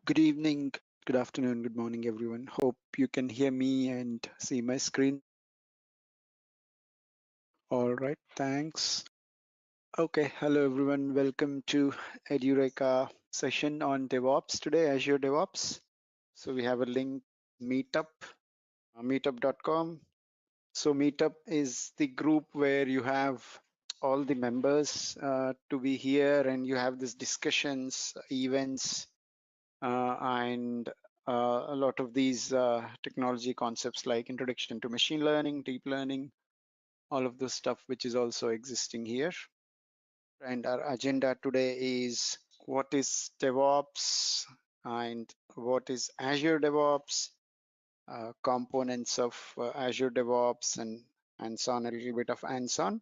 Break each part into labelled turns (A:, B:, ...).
A: Good evening, good afternoon, good morning, everyone. Hope you can hear me and see my screen. All right, thanks. Okay, hello everyone. Welcome to Edureka session on DevOps today, Azure DevOps. So we have a link, Meetup, meetup.com. So Meetup is the group where you have all the members to be here and you have these discussions, events, and a lot of these technology concepts like introduction to machine learning, deep learning, all of this stuff which is also existing here. And our agenda today is what is DevOps and what is Azure DevOps, components of Azure DevOps, and so on, a little bit of hands-on.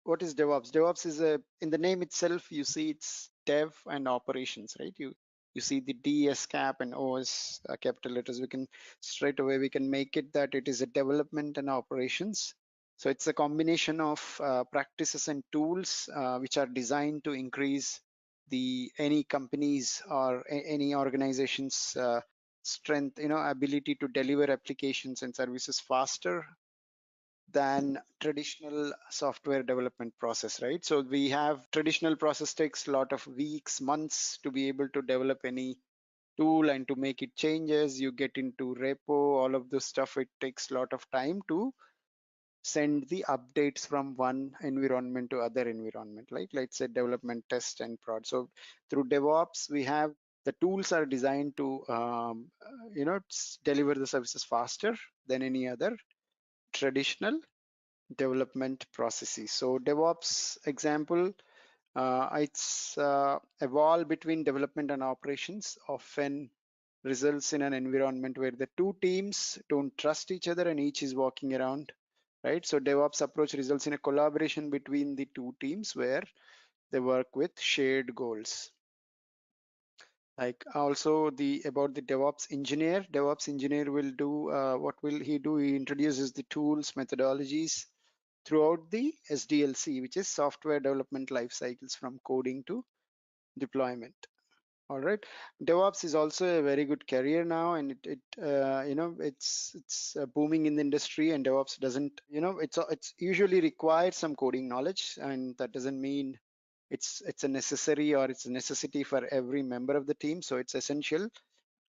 A: What is DevOps? DevOps is in the name itself, you see it's dev and operations, right? You see the DS cap and OS capital letters. We can straight away, we can make it that it is a development and operations. So it's a combination of practices and tools which are designed to increase the any companies or any organization's strength, ability to deliver applications and services faster than traditional software development process, right? So we have traditional process takes a lot of weeks, months to be able to develop any tool and to make it changes. You get into repo, all of this stuff. It takes a lot of time to send the updates from one environment to other environment, like let's say development, test, and prod. So through DevOps, we have the tools are designed to deliver the services faster than any other traditional development processes. So DevOps example, it's a wall between development and operations often results in an environment where the two teams don't trust each other and each is walking around, right? So DevOps approach results in a collaboration between the two teams where they work with shared goals. Like also the about the DevOps engineer will do what will he do? He introduces the tools, methodologies throughout the SDLC, which is software development life cycles from coding to deployment. All right, DevOps is also a very good career now, and it's booming in the industry. And DevOps doesn't, it's usually requires some coding knowledge, and that doesn't mean it's a necessary or it's a necessity for every member of the team. So it's essential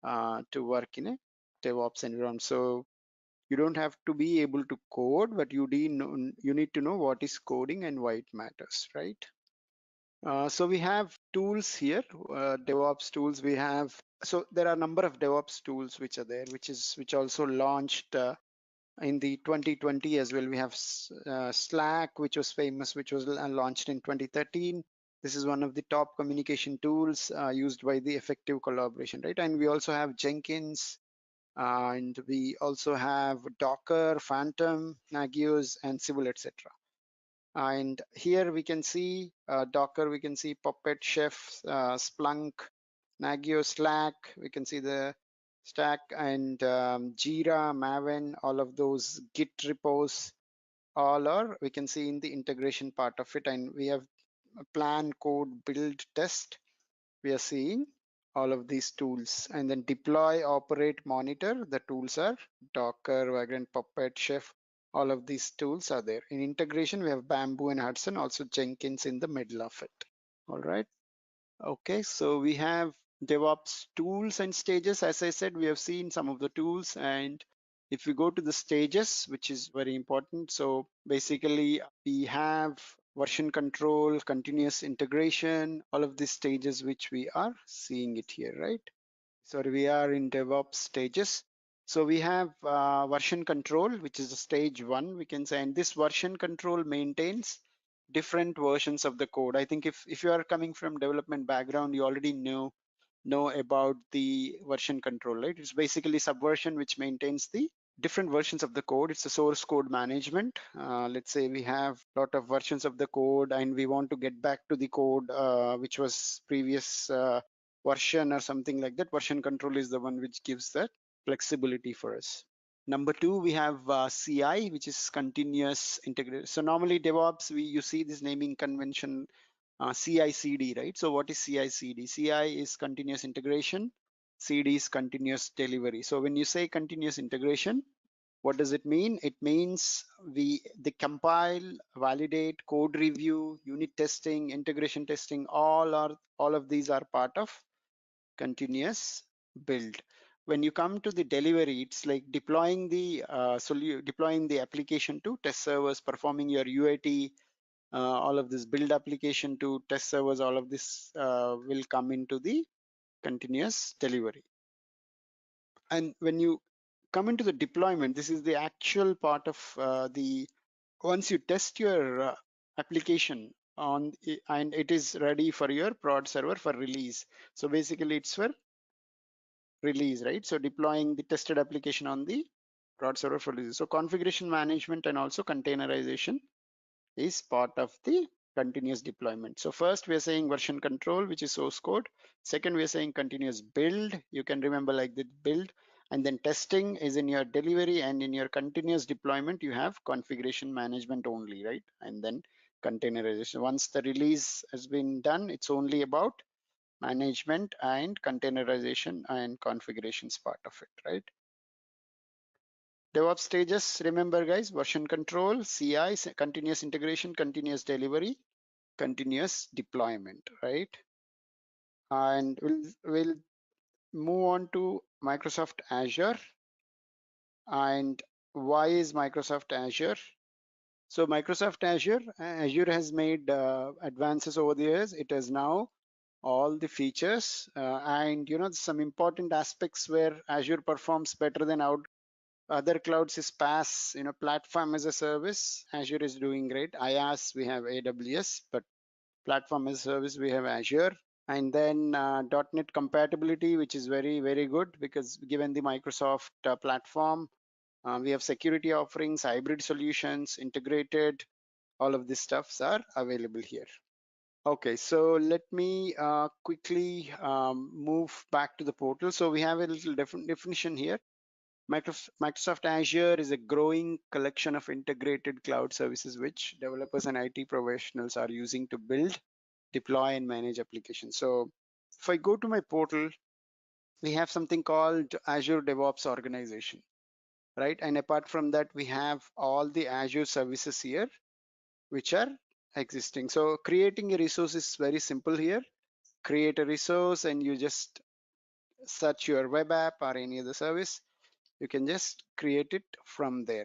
A: to work in a DevOps environment. So you don't have to be able to code, but you need to know what is coding and why it matters, right? So we have tools here, DevOps tools. We have, so there are a number of DevOps tools which are there, which also launched in the 2020 as well. We have Slack, which was famous, which was launched in 2013. This is one of the top communication tools used by the effective collaboration, right? And we also have Jenkins, and we also have Docker, Phantom, Nagios, and Civil, etc. And here we can see Docker, we can see Puppet, Chef, Splunk, Nagios, Slack, we can see the stack, and Jira, Maven, all of those Git repos, all are, we can see in the integration part of it. And we have plan, code, build, test. We are seeing all of these tools, and then deploy, operate, monitor. The tools are Docker, Vagrant, Puppet, Chef. All of these tools are there. In integration, we have Bamboo and Hudson, also Jenkins in the middle of it. All right. Okay, so we have DevOps tools and stages. As I said, we have seen some of the tools, and if we go to the stages, which is very important. So basically we have version control, continuous integration, all of these stages which we are seeing it here, right? So we are in DevOps stages. So we have version control, which is the stage one, we can say, and this version control maintains different versions of the code. I think if you are coming from development background, you already know about the version control, right? It's basically subversion which maintains the different versions of the code. It's a source code management. Let's say we have a lot of versions of the code and we want to get back to the code which was previous version or something like that. Version control is the one which gives that flexibility for us. Number two, we have CI, which is continuous integration. So normally DevOps, you see this naming convention CI/CD, right? So what is CI/CD? CI is continuous integration. CD is continuous delivery. So when you say continuous integration, what does it mean? It means the compile, validate, code review, unit testing, integration testing, all of these are part of continuous build. When you come to the delivery, it's like deploying the deploying the application to test servers, performing your UAT, all of this build application to test servers, all of this will come into the continuous delivery. And when you come into the deployment, this is the actual part of the once you test your application on and it is ready for your prod server for release. So basically it's for release, right? So deploying the tested application on the prod server for release. So configuration management and also containerization is part of the continuous deployment. So first we are saying version control, which is source code. Second, we are saying continuous build. You can remember like the build, and then testing is in your delivery, and in your continuous deployment, you have configuration management only, right? And then containerization. Once the release has been done, it's only about management and containerization and configurations part of it, right? DevOps stages, remember guys, version control, CI, continuous integration, continuous delivery, continuous deployment, right? And we'll move on to Microsoft Azure. And why is Microsoft Azure? So Microsoft Azure has made advances over the years. It has now all the features and some important aspects where Azure performs better than other clouds is PaaS, platform as a service. Azure is doing great. IaaS, we have AWS, but platform as a service, we have Azure. And then .NET compatibility, which is very, very good because given the Microsoft platform, we have security offerings, hybrid solutions, integrated, all of these stuffs are available here. Okay, so let me quickly move back to the portal. So we have a little different definition here. Microsoft Azure is a growing collection of integrated cloud services which developers and IT professionals are using to build, deploy, and manage applications. So if I go to my portal, we have something called Azure DevOps organization, right? And apart from that, we have all the Azure services here, which are existing. So creating a resource is very simple here. Create a resource and you just search your web app or any other service. You can just create it from there.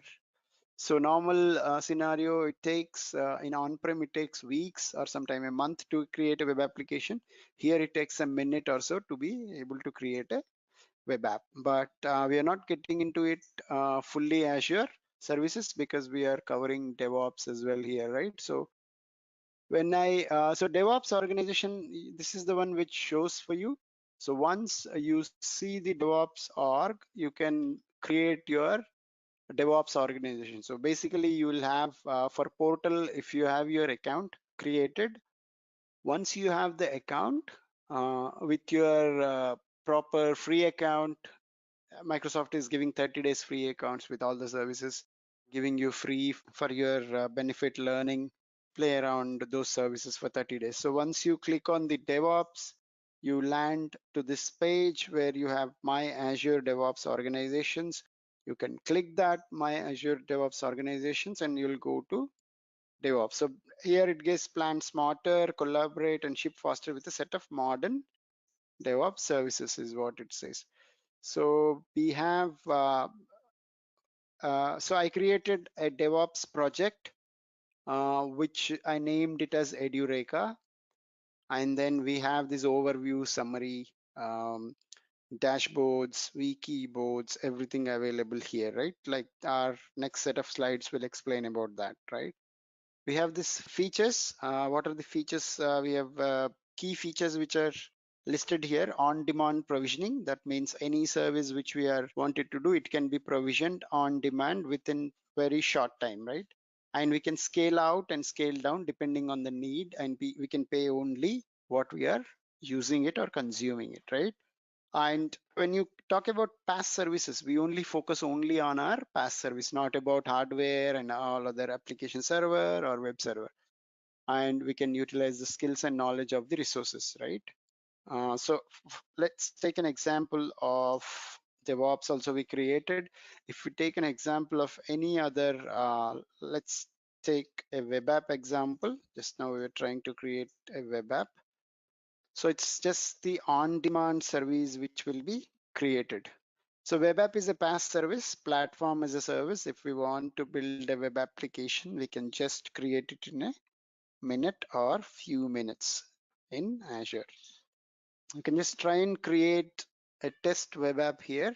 A: So normal scenario, it takes in on-prem, it takes weeks or sometime a month to create a web application. Here it takes a minute or so to be able to create a web app. But we are not getting into it fully Azure services because we are covering DevOps as well here, right? So when so DevOps organization, this is the one which shows for you. So once you see the DevOps org, you can create your DevOps organization. So basically you will have for portal, if you have your account created, once you have the account with your proper free account, Microsoft is giving 30 days free accounts with all the services, giving you free for your benefit learning, play around those services for 30 days. So once you click on the DevOps, you land to this page where you have My Azure DevOps Organizations. You can click that My Azure DevOps Organizations and you'll go to DevOps. So here it gets plan smarter, collaborate, and ship faster with a set of modern DevOps services is what it says. So we have, so I created a DevOps project, which I named it as Edureka. And then we have this overview summary, dashboards, wiki boards, everything available here, right? Like our next set of slides will explain about that, right? We have these features. What are the features? We have key features which are listed here. On demand provisioning, that means any service which we are wanted to do, it can be provisioned on demand within very short time, right? And we can scale out and scale down depending on the need, and we can pay only what we are using it or consuming it, right? And when you talk about PaaS services, we only focus only on our PaaS service, not about hardware and all other application server or web server. And we can utilize the skills and knowledge of the resources, right? Let's take an example of DevOps also we created. If we take an example of any other, let's take a web app example. Just now we were trying to create a web app. So it's just the on-demand service which will be created. So web app is a PaaS service, platform as a service. If we want to build a web application, we can just create it in a minute or few minutes in Azure. You can just try and create a test web app here.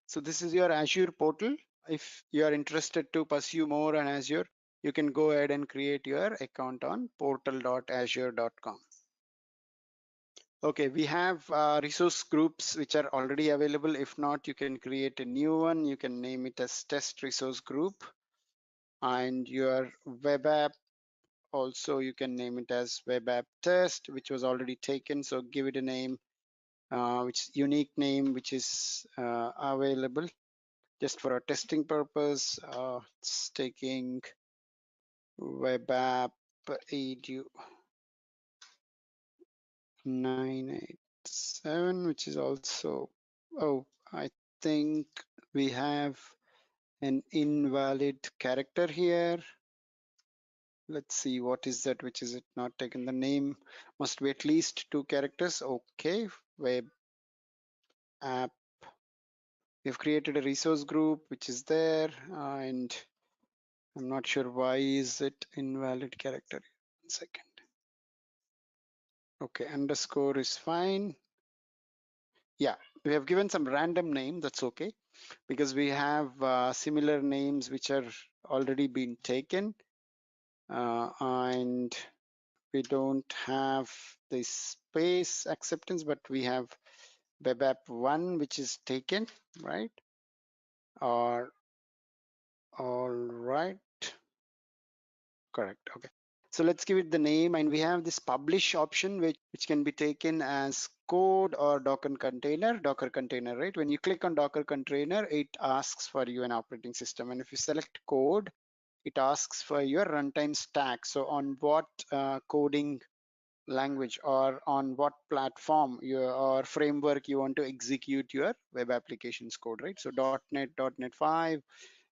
A: So this is your Azure portal. If you are interested to pursue more on Azure, you can go ahead and create your account on portal.azure.com. Okay, we have resource groups which are already available. If not, you can create a new one. You can name it as test resource group. And your web app, also you can name it as web app test, which was already taken. So give it a name, which unique name, which is available just for a testing purpose. It's taking web app edu 987, which is also, oh, I think we have an invalid character here. Let's see, what is that, which is it not taken? The name must be at least 2 characters. Okay, web app. We've created a resource group which is there, and I'm not sure why is it invalid character. 1 second. Okay, underscore is fine. Yeah, we have given some random name. That's okay, because we have similar names which are already been taken, and we don't have the space acceptance, but we have web app 1 which is taken, right? Or all right, correct. Okay, so let's give it the name, and we have this publish option which can be taken as code or Docker container, right? When you click on Docker container, it asks for you an operating system, and if you select code, it asks for your runtime stack. So on what coding language or on what platform or framework you want to execute your web applications code, right? So .NET, .NET 5,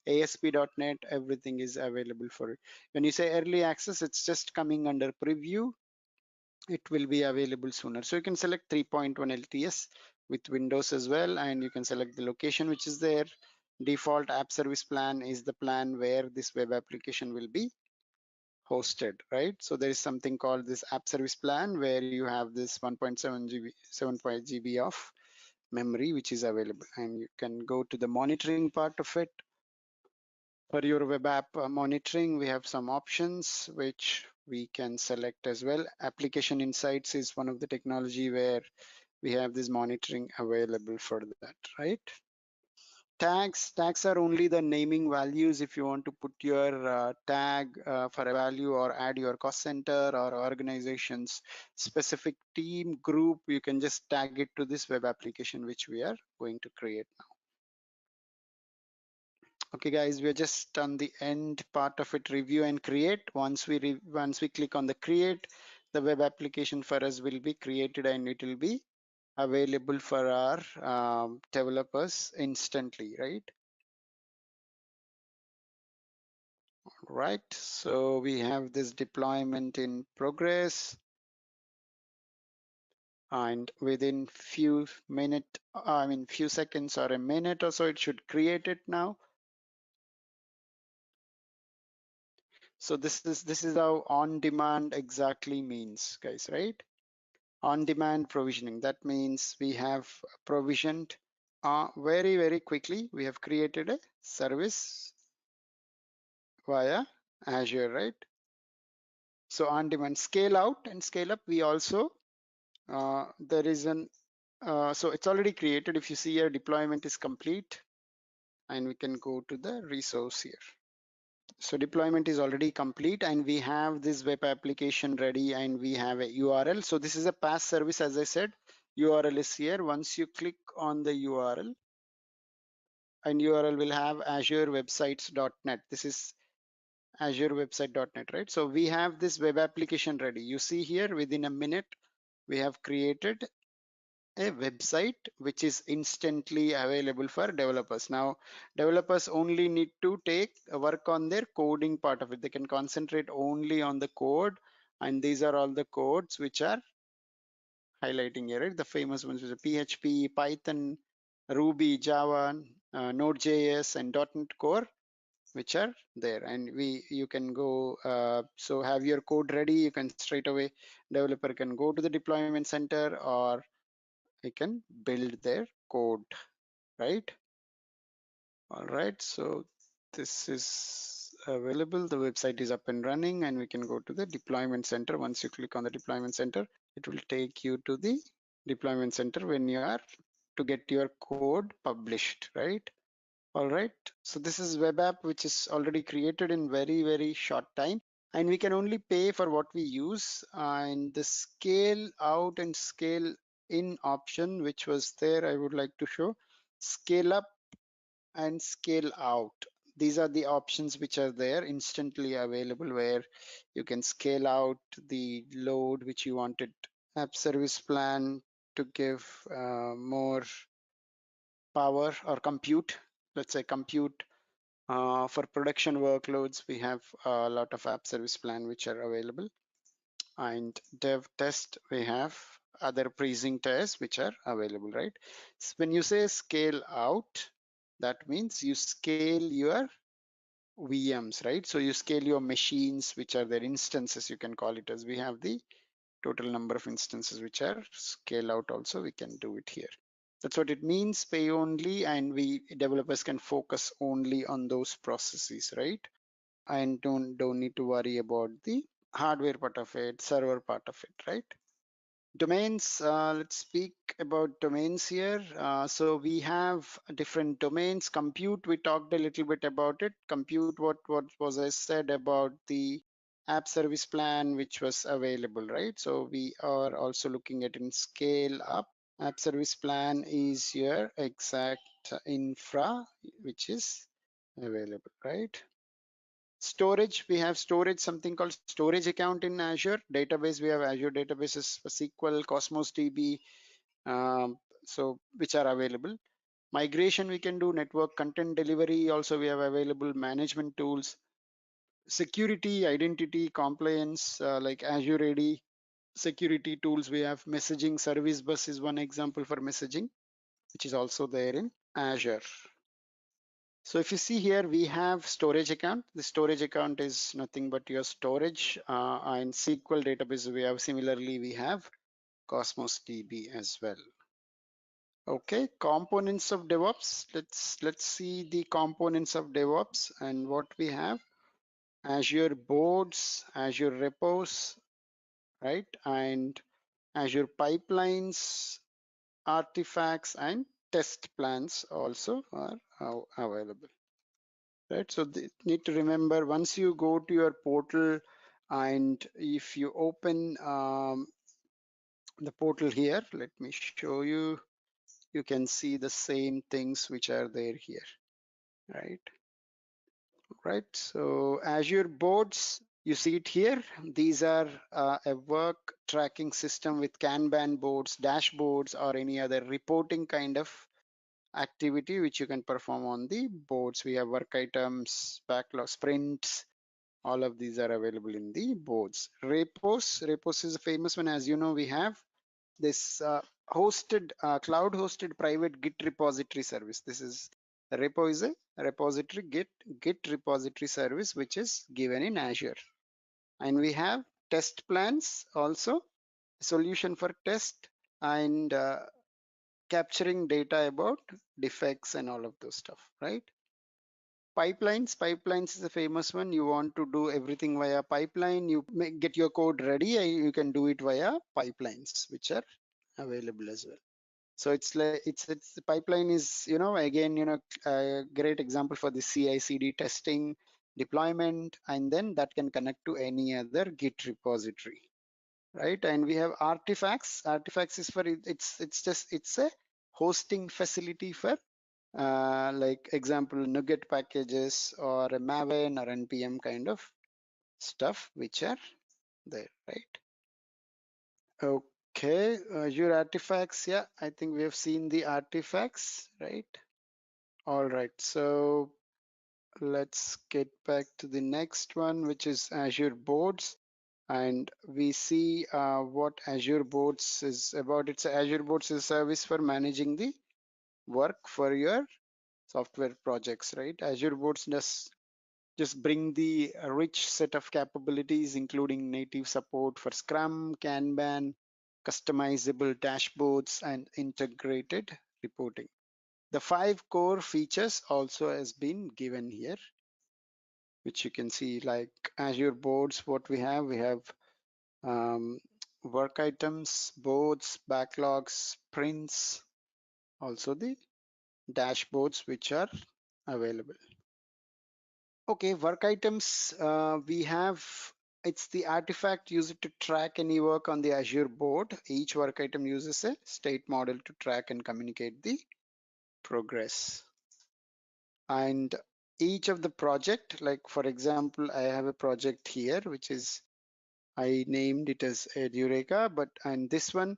A: ASP.NET, everything is available for it. When you say early access, it's just coming under preview. It will be available sooner. So you can select 3.1 LTS with Windows as well, and you can select the location which is there. Default app service plan is the plan where this web application will be hosted, right? So there is something called this app service plan where you have this 1.7 GB, 7.0 GB of memory which is available, and you can go to the monitoring part of it. For your web app monitoring, we have some options which we can select as well. Application Insights is one of the technology where we have this monitoring available for that, right? Tags are only the naming values. If you want to put your tag for a value or add your cost center or organization's specific team group, you can just tag it to this web application which we are going to create now. Okay guys, we're just on the end part of it, review and create. Once we click on the create, the web application for us will be created and it will be available for our developers instantly, right? Right, so we have this deployment in progress, and within few seconds or a minute or so, it should create it now. So this is how on demand exactly means, guys, right? On demand provisioning, that means we have provisioned very quickly. We have created a service via Azure, right? So on demand, scale out and scale up, we also there is an so it's already created. If you see here, deployment is complete, and we can go to the resource here. So deployment is already complete, and we have this web application ready, and we have a URL. So this is a PaaS service, as I said. URL is here. Once you click on the URL, and URL will have Azure websites.net. This is Azure website.net, right? So we have this web application ready. You see here, within a minute, we have created a website which is instantly available for developers. Now, developers only need to take work on their coding part of it. They can concentrate only on the code, and these are all the codes which are highlighting here, right? The famous ones which are PHP, Python, Ruby, Java, Node.js, and .NET Core, which are there. And you can go, so have your code ready. You can straight away, developer can go to the deployment center, or they can build their code, right? All right, so this is available. The website is up and running, and we can go to the deployment center. Once you click on the deployment center, it will take you to the deployment center when you are to get your code published, right? All right, so this is web app which is already created in very short time, and we can only pay for what we use. And the scale out and scale in option which was there, I would like to show. Scale up and scale out, these are the options which are there instantly available, where you can scale out the load which you wanted. App service plan to give more power or compute, let's say compute for production workloads. We have a lot of app service plan which are available, and dev test, we have other pricing tests which are available, right? So when you say scale out, that means you scale your VMs, right? So you scale your machines which are their instances, you can call it as. We have the total number of instances which are scale out also, we can do it here. That's what it means, pay only, and we developers can focus only on those processes, right? And don't need to worry about the hardware part of it, server part of it, right? Domains, let's speak about domains here. So we have different domains. Compute, we talked a little bit about it. Compute, what was I said about the app service plan which was available, right? So we are also looking at in scale up. App service plan is your exact infra which is available, right? Storage, we have storage, something called storage account in Azure. Database, we have Azure databases for SQL, Cosmos DB, so which are available. Migration, we can do network content delivery. Also, we have available management tools. Security, identity, compliance, like Azure AD. Security tools, we have messaging. Service bus is one example for messaging, which is also there in Azure. So if you see here, we have storage account. The storage account is nothing but your storage, and SQL database. We have similarly, we have Cosmos DB as well. Okay, components of DevOps. Let's see the components of DevOps and what we have. Azure boards, Azure repos, right? And Azure pipelines, artifacts, and test plans also are available. Right, so they need to remember, once you go to your portal, and if you open the portal here, let me show you, you can see the same things which are there here, right? Right, so Azure boards, you see it here. These are a work tracking system with Kanban boards, dashboards, or any other reporting kind of activity which you can perform on the boards. We have work items, backlog, sprints. All of these are available in the boards. Repos is a famous one. As you know, we have this cloud hosted private Git repository service. This is Repo is a repository, Git repository service which is given in Azure. And we have test plans also, solution for test, and capturing data about defects and all of those stuff, right? Pipelines is a famous one. You want to do everything via pipeline, you get your code ready, you can do it via pipelines which are available as well. So it's like it's the pipeline is, again, a great example for the CI/CD testing, deployment, and then that can connect to any other Git repository, right? And we have artifacts. Artifacts is for it's a hosting facility for like example NuGet packages or a Maven or npm kind of stuff which are there, right? Okay, Azure artifacts. Yeah, I think we have seen the artifacts, right? All right, so let's get back to the next one, which is Azure boards. And we see what Azure boards is about. It's Azure boards is a service for managing the work for your software projects, right? Azure boards does just bring the rich set of capabilities, including native support for Scrum, Kanban, customizable dashboards, and integrated reporting. The 5 core features also has been given here, which you can see like Azure boards. What we have um, work items, boards, backlogs, sprints, also the dashboards which are available. Okay, work items, we have, it's the artifact used to track any work on the Azure board. Each work item uses a state model to track and communicate the progress. And each of the project, like for example, I have a project here, which is, I named it as Edureka, and this one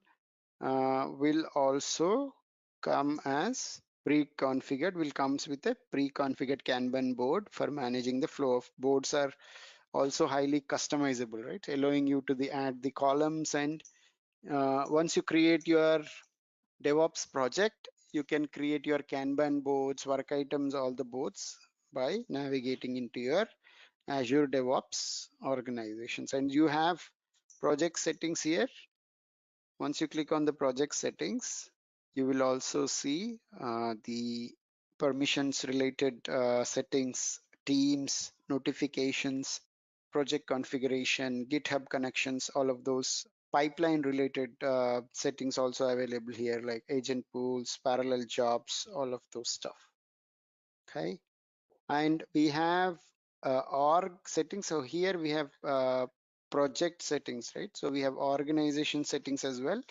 A: will also come as pre-configured, will comes with a pre-configured Kanban board for managing the flow of boards are also highly customizable, right? Allowing you to add the columns, and once you create your DevOps project, you can create your Kanban boards, work items, all the boards by navigating into your Azure DevOps organizations. And you have project settings here. Once you click on the project settings, you will also see the permissions related settings, teams, notifications, project configuration, GitHub connections, all of those pipeline related settings also available here, like agent pools, parallel jobs, all of those stuff. Okay. And we have org settings. So here we have project settings, right? So we have organization settings as well,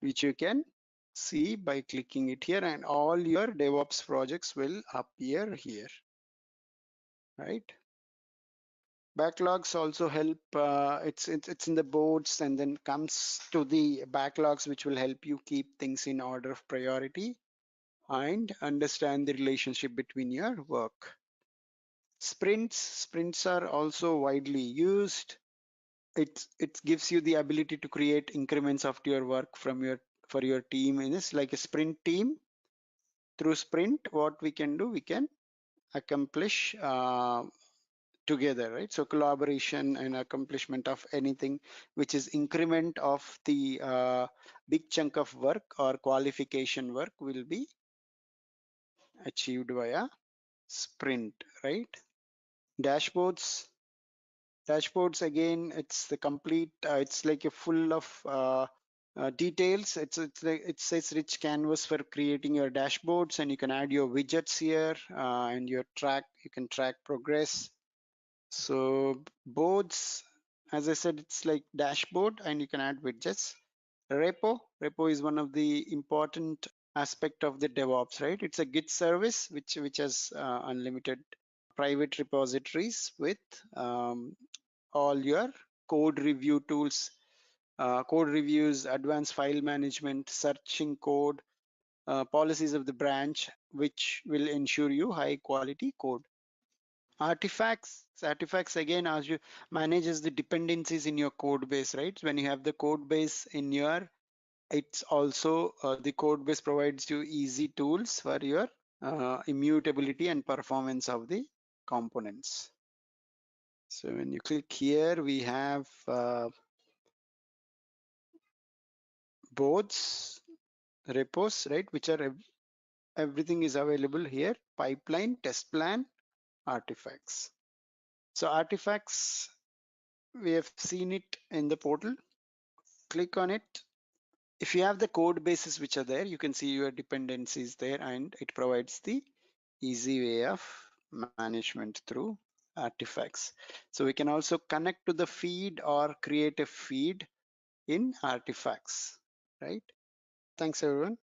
A: which you can see by clicking it here, and all your DevOps projects will appear here, right? Backlogs also help. It's in the boards, and then comes to the backlogs, which will help you keep things in order of priority and understand the relationship between your work. Sprints are also widely used. It gives you the ability to create increments of your work from your for your team. And it's like a sprint team. Through sprint, what we can do, we can accomplish together, right? So collaboration and accomplishment of anything which is increment of the big chunk of work or qualification work will be achieved via sprint, right? Dashboards. Dashboards, again, it's the complete, it's like a full of details. It's rich canvas for creating your dashboards, and you can add your widgets here and your you can track progress. So boards, as I said, it's like dashboard, and you can add widgets. Repo is one of the important aspect of the DevOps, right? It's a Git service which has unlimited private repositories with all your code review tools, code reviews, advanced file management, searching code, policies of the branch, which will ensure you high quality code. Artifacts again, as you manages the dependencies in your code base, right? When you have the code base in your, it's also the code base provides you easy tools for your immutability and performance of the components. So when you click here, we have boards, repos, right? Which are everything is available here. Pipeline, test plan, artifacts. So artifacts, we have seen it in the portal. Click on it. If you have the code bases which are there, you can see your dependencies there, and it provides the easy way of management through artifacts. So we can also connect to the feed or create a feed in artifacts, right? Thanks everyone.